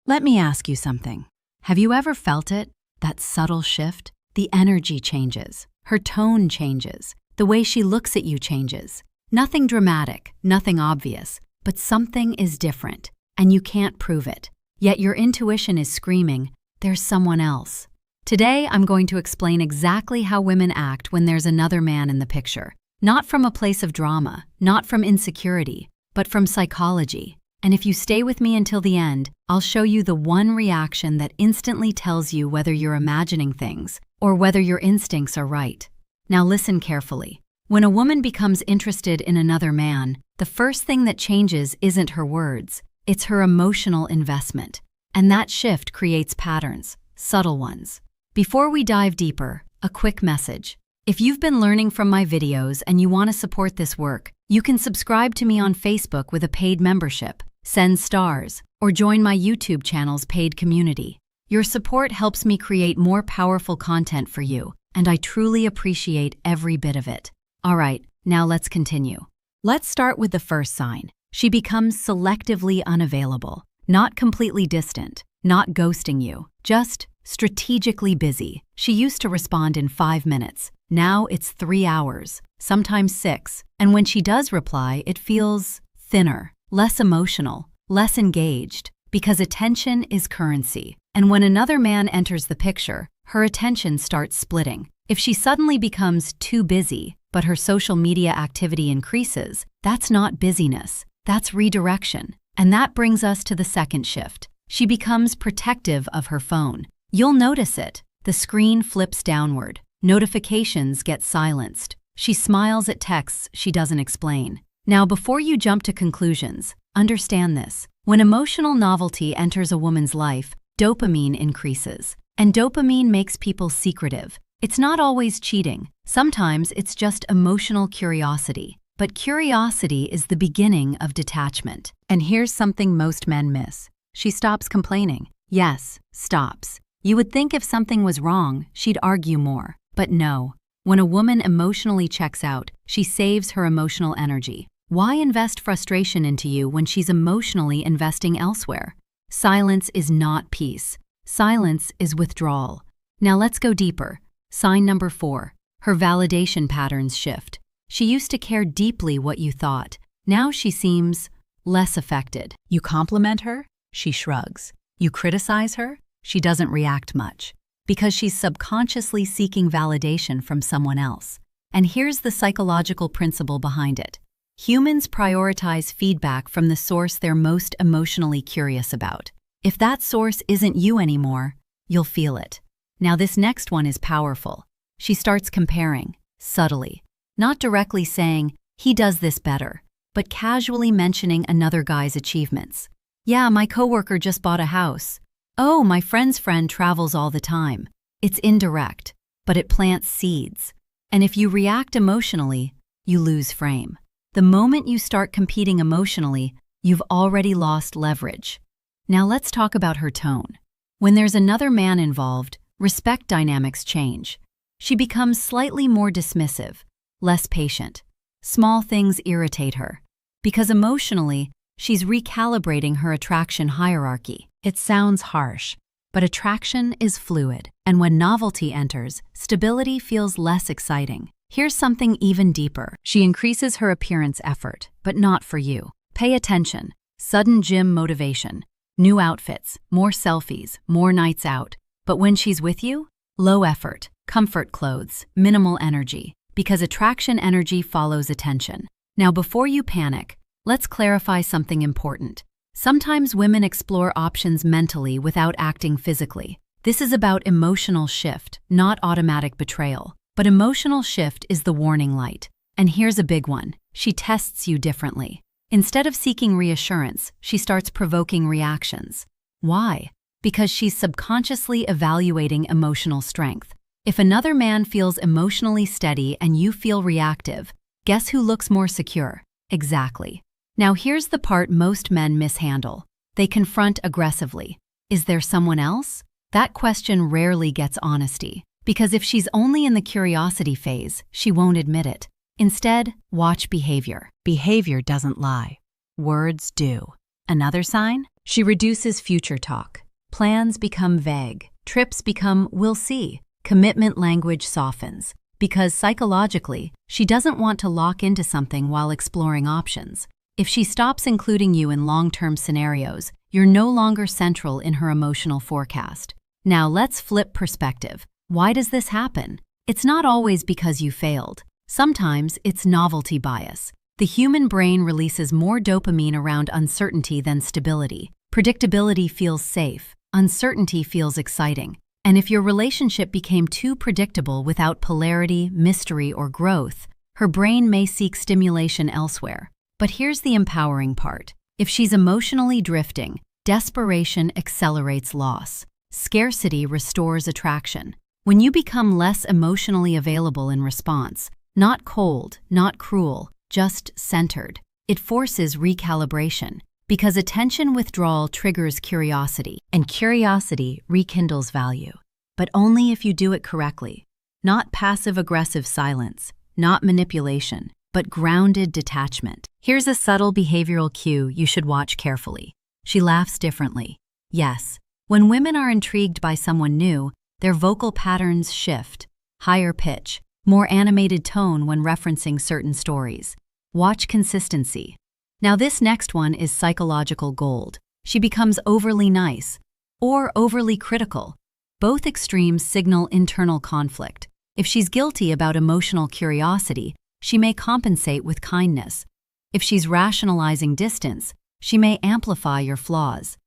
Let me ask you something. Have you ever felt it? That subtle shift? The energy changes. Her tone changes. The way she looks at you changes. Nothing dramatic, nothing obvious, but something is different, and you can't prove it. Yet your intuition is screaming, there's someone else. Today, I'm going to explain exactly how women act when there's another man in the picture. Not from a place of drama, not from insecurity, but from psychology. And if you stay with me until the end, I'll show you the one reaction that instantly tells you whether you're imagining things or whether your instincts are right. Now listen carefully. When a woman becomes interested in another man, the first thing that changes isn't her words, it's her emotional investment. And that shift creates patterns, subtle ones. Before we dive deeper, a quick message. If you've been learning from my videos and you want to support this work, you can subscribe to me on Facebook with a paid membership, send stars, or join my YouTube channel's paid community. Your support helps me create more powerful content for you, and I truly appreciate every bit of it. All right, now let's continue. Let's start with the first sign. She becomes selectively unavailable, not completely distant, not ghosting you, just strategically busy. She used to respond in 5 minutes. Now it's 3 hours, sometimes 6, and when she does reply, it feels thinner, less emotional, less engaged, because attention is currency. And when another man enters the picture, her attention starts splitting. If she suddenly becomes too busy, but her social media activity increases, that's not busyness, that's redirection. And that brings us to the second shift. She becomes protective of her phone. You'll notice it. The screen flips downward. Notifications get silenced. She smiles at texts she doesn't explain. Now, before you jump to conclusions, understand this. When emotional novelty enters a woman's life, dopamine increases. And dopamine makes people secretive. It's not always cheating. Sometimes it's just emotional curiosity. But curiosity is the beginning of detachment. And here's something most men miss. She stops complaining. Yes, stops. You would think if something was wrong, she'd argue more. But no. When a woman emotionally checks out, she saves her emotional energy. Why invest frustration into you when she's emotionally investing elsewhere? Silence is not peace. Silence is withdrawal. Now let's go deeper. Sign number 4. Her validation patterns shift. She used to care deeply what you thought. Now she seems less affected. You compliment her, she shrugs. You criticize her, she doesn't react much. Because she's subconsciously seeking validation from someone else. And here's the psychological principle behind it. Humans prioritize feedback from the source they're most emotionally curious about. If that source isn't you anymore, you'll feel it. Now this next one is powerful. She starts comparing, subtly. Not directly saying, he does this better, but casually mentioning another guy's achievements. Yeah, my coworker just bought a house. Oh, my friend's friend travels all the time. It's indirect, but it plants seeds. And if you react emotionally, you lose frame. The moment you start competing emotionally, you've already lost leverage. Now let's talk about her tone. When there's another man involved, respect dynamics change. She becomes slightly more dismissive, less patient. Small things irritate her. Because emotionally, she's recalibrating her attraction hierarchy. It sounds harsh, but attraction is fluid, and when novelty enters, stability feels less exciting. Here's something even deeper. She increases her appearance effort, but not for you. Pay attention. Sudden gym motivation, new outfits, more selfies, more nights out. But when she's with you, low effort, comfort clothes, minimal energy, because attraction energy follows attention. Now before you panic, let's clarify something important. Sometimes women explore options mentally without acting physically. This is about emotional shift, not automatic betrayal. But emotional shift is the warning light. And here's a big one. She tests you differently. Instead of seeking reassurance, she starts provoking reactions. Why? Because she's subconsciously evaluating emotional strength. If another man feels emotionally steady and you feel reactive, guess who looks more secure? Exactly. Now here's the part most men mishandle. They confront aggressively. Is there someone else? That question rarely gets honesty. Because if she's only in the curiosity phase, she won't admit it. Instead, watch behavior. Behavior doesn't lie. Words do. Another sign? She reduces future talk. Plans become vague. Trips become "we'll see." Commitment language softens. Because psychologically, she doesn't want to lock into something while exploring options. If she stops including you in long-term scenarios, you're no longer central in her emotional forecast. Now let's flip perspective. Why does this happen? It's not always because you failed. Sometimes it's novelty bias. The human brain releases more dopamine around uncertainty than stability. Predictability feels safe. Uncertainty feels exciting. And if your relationship became too predictable without polarity, mystery, or growth, her brain may seek stimulation elsewhere. But here's the empowering part. If she's emotionally drifting, desperation accelerates loss. Scarcity restores attraction. When you become less emotionally available in response, not cold, not cruel, just centered, it forces recalibration. Because attention withdrawal triggers curiosity, and curiosity rekindles value. But only if you do it correctly. Not passive-aggressive silence, not manipulation, but grounded detachment. Here's a subtle behavioral cue you should watch carefully. She laughs differently. Yes, when women are intrigued by someone new, their vocal patterns shift. Higher pitch, more animated tone when referencing certain stories. Watch consistency. Now this next one is psychological gold. She becomes overly nice or overly critical. Both extremes signal internal conflict. If she's guilty about emotional curiosity, she may compensate with kindness. If she's rationalizing distance, she may amplify your flaws.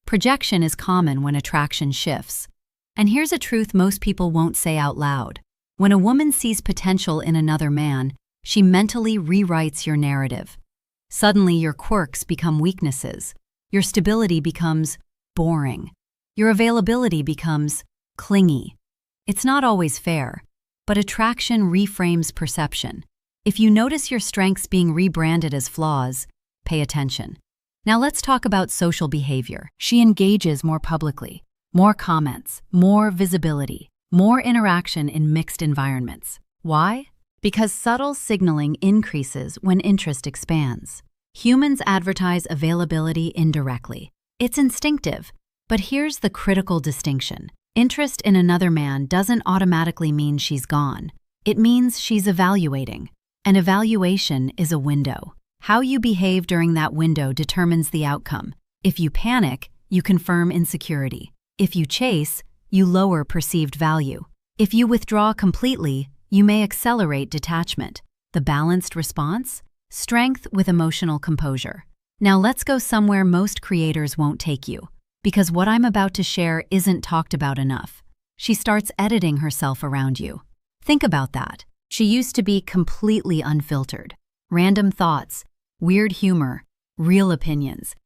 Projection is common when attraction shifts. And here's a truth most people won't say out loud. When a woman sees potential in another man, she mentally rewrites your narrative. Suddenly, your quirks become weaknesses. Your stability becomes boring. Your availability becomes clingy. It's not always fair, but attraction reframes perception. If you notice your strengths being rebranded as flaws, pay attention. Now let's talk about social behavior. She engages more publicly, more comments, more visibility, more interaction in mixed environments. Why? Because subtle signaling increases when interest expands. Humans advertise availability indirectly. It's instinctive, but here's the critical distinction. Interest in another man doesn't automatically mean she's gone. It means she's evaluating. An evaluation is a window. How you behave during that window determines the outcome. If you panic, you confirm insecurity. If you chase, you lower perceived value. If you withdraw completely, you may accelerate detachment. The balanced response? Strength with emotional composure. Now let's go somewhere most creators won't take you, because what I'm about to share isn't talked about enough. She starts editing herself around you. Think about that. She used to be completely unfiltered. Random thoughts, weird humor, real opinions.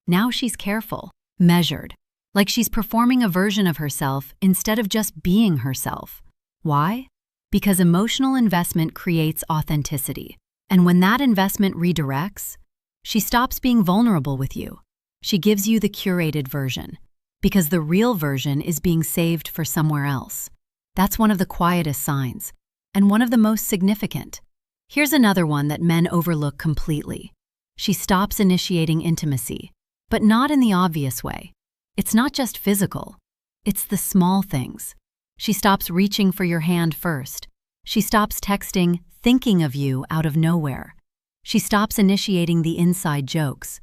Now she's careful, measured, like she's performing a version of herself instead of just being herself. Why? Because emotional investment creates authenticity. And when that investment redirects, she stops being vulnerable with you. She gives you the curated version, because the real version is being saved for somewhere else. That's one of the quietest signs, and one of the most significant. Here's another one that men overlook completely. She stops initiating intimacy, but not in the obvious way. It's not just physical, it's the small things. She stops reaching for your hand first. She stops texting, thinking of you out of nowhere. She stops initiating the inside jokes.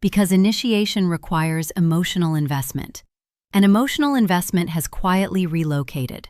Because initiation requires emotional investment. And emotional investment has quietly relocated.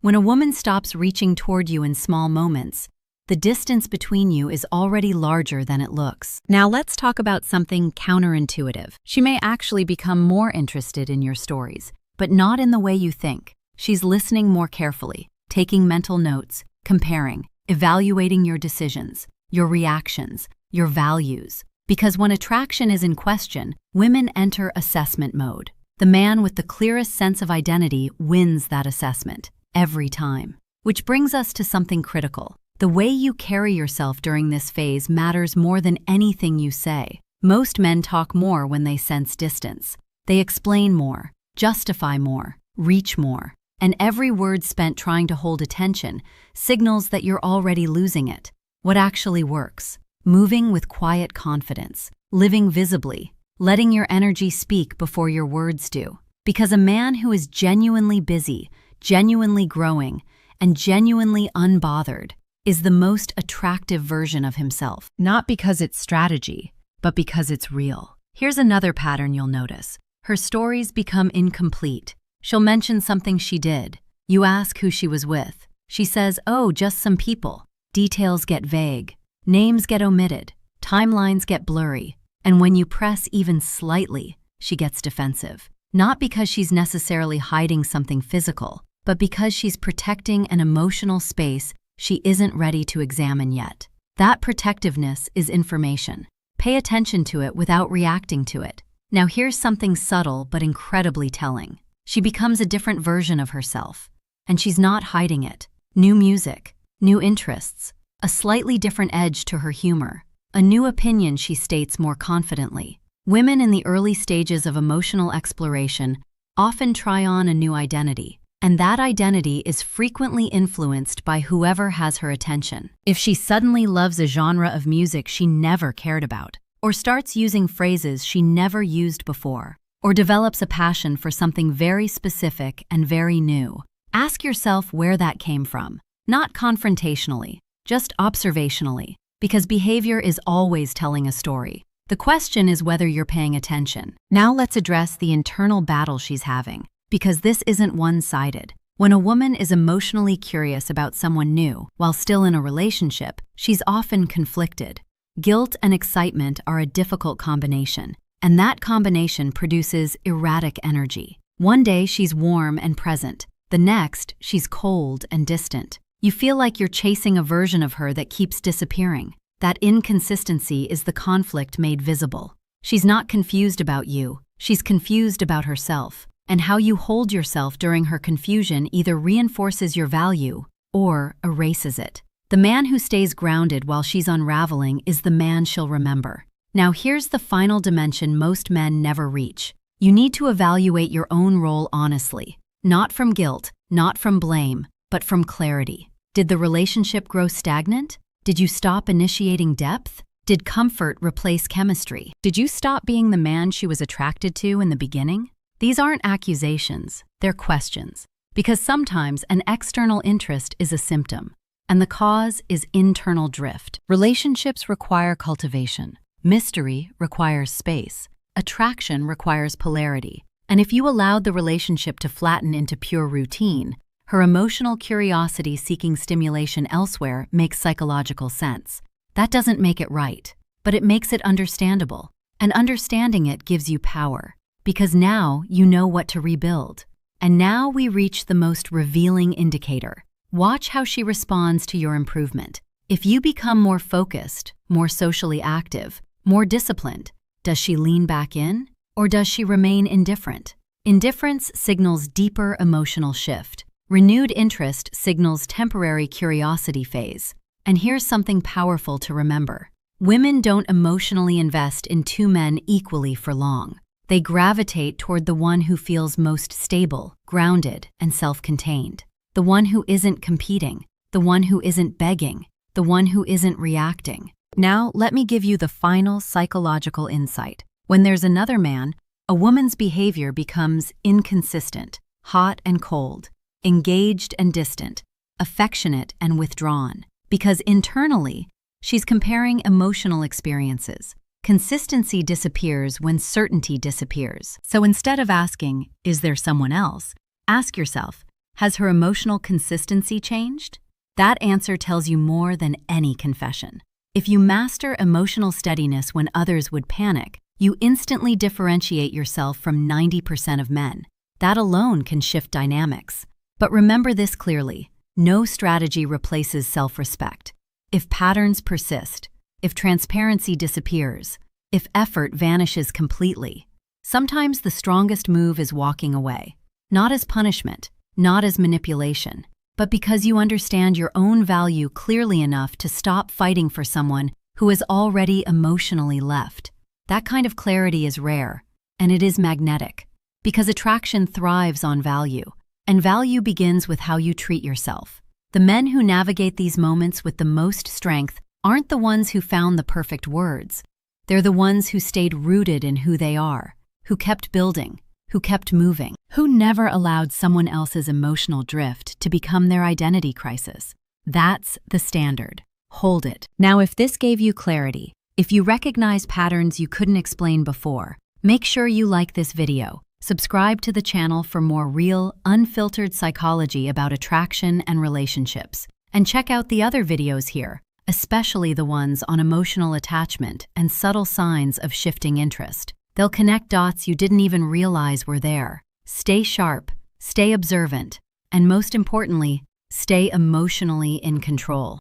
When a woman stops reaching toward you in small moments, the distance between you is already larger than it looks. Now let's talk about something counterintuitive. She may actually become more interested in your stories, but not in the way you think. She's listening more carefully, taking mental notes, comparing, evaluating your decisions, your reactions, your values. Because when attraction is in question, women enter assessment mode. The man with the clearest sense of identity wins that assessment, every time. Which brings us to something critical. The way you carry yourself during this phase matters more than anything you say. Most men talk more when they sense distance. They explain more, justify more, reach more. And every word spent trying to hold attention signals that you're already losing it. What actually works? Moving with quiet confidence, living visibly, letting your energy speak before your words do. Because a man who is genuinely busy, genuinely growing, and genuinely unbothered is the most attractive version of himself. Not because it's strategy, but because it's real. Here's another pattern you'll notice. Her stories become incomplete. She'll mention something she did. You ask who she was with. She says, "Oh, just some people." Details get vague. Names get omitted. Timelines get blurry. And when you press even slightly, she gets defensive. Not because she's necessarily hiding something physical, but because she's protecting an emotional space she isn't ready to examine yet. That protectiveness is information. Pay attention to it without reacting to it. Now here's something subtle but incredibly telling. She becomes a different version of herself, and she's not hiding it. New music, new interests, a slightly different edge to her humor, a new opinion she states more confidently. Women in the early stages of emotional exploration often try on a new identity, and that identity is frequently influenced by whoever has her attention. If she suddenly loves a genre of music she never cared about, or starts using phrases she never used before, or develops a passion for something very specific and very new, ask yourself where that came from. Not confrontationally, just observationally, because behavior is always telling a story. The question is whether you're paying attention. Now let's address the internal battle she's having, because this isn't one-sided. When a woman is emotionally curious about someone new while still in a relationship, she's often conflicted. Guilt and excitement are a difficult combination, and that combination produces erratic energy. One day she's warm and present, the next she's cold and distant. You feel like you're chasing a version of her that keeps disappearing. That inconsistency is the conflict made visible. She's not confused about you, she's confused about herself. And how you hold yourself during her confusion either reinforces your value or erases it. The man who stays grounded while she's unraveling is the man she'll remember. Now here's the final dimension most men never reach. You need to evaluate your own role honestly. Not from guilt, not from blame, but from clarity. Did the relationship grow stagnant? Did you stop initiating depth? Did comfort replace chemistry? Did you stop being the man she was attracted to in the beginning? These aren't accusations, they're questions. Because sometimes an external interest is a symptom, and the cause is internal drift. Relationships require cultivation. Mystery requires space. Attraction requires polarity. And if you allowed the relationship to flatten into pure routine, her emotional curiosity seeking stimulation elsewhere makes psychological sense. That doesn't make it right, but it makes it understandable. And understanding it gives you power. Because now you know what to rebuild. And now we reach the most revealing indicator. Watch how she responds to your improvement. If you become more focused, more socially active, more disciplined, does she lean back in? Or does she remain indifferent? Indifference signals deeper emotional shift. Renewed interest signals temporary curiosity phase. And here's something powerful to remember. Women don't emotionally invest in two men equally for long. They gravitate toward the one who feels most stable, grounded, and self-contained. The one who isn't competing, the one who isn't begging, the one who isn't reacting. Now, let me give you the final psychological insight. When there's another man, a woman's behavior becomes inconsistent, hot and cold, engaged and distant, affectionate and withdrawn. Because internally, she's comparing emotional experiences. Consistency disappears when certainty disappears. So instead of asking, "Is there someone else?" ask yourself, has her emotional consistency changed? That answer tells you more than any confession. If you master emotional steadiness when others would panic, you instantly differentiate yourself from 90% of men. That alone can shift dynamics. But remember this clearly, no strategy replaces self-respect. If patterns persist, if transparency disappears, if effort vanishes completely, sometimes the strongest move is walking away. Not as punishment, not as manipulation, but because you understand your own value clearly enough to stop fighting for someone who is already emotionally left. That kind of clarity is rare, and it is magnetic, because attraction thrives on value, and value begins with how you treat yourself. The men who navigate these moments with the most strength aren't the ones who found the perfect words. They're the ones who stayed rooted in who they are, who kept building, who kept moving, who never allowed someone else's emotional drift to become their identity crisis. That's the standard. Hold it. Now, if this gave you clarity, if you recognize patterns you couldn't explain before, make sure you like this video. Subscribe to the channel for more real, unfiltered psychology about attraction and relationships. And check out the other videos here, especially the ones on emotional attachment and subtle signs of shifting interest. They'll connect dots you didn't even realize were there. Stay sharp, stay observant, and most importantly, stay emotionally in control.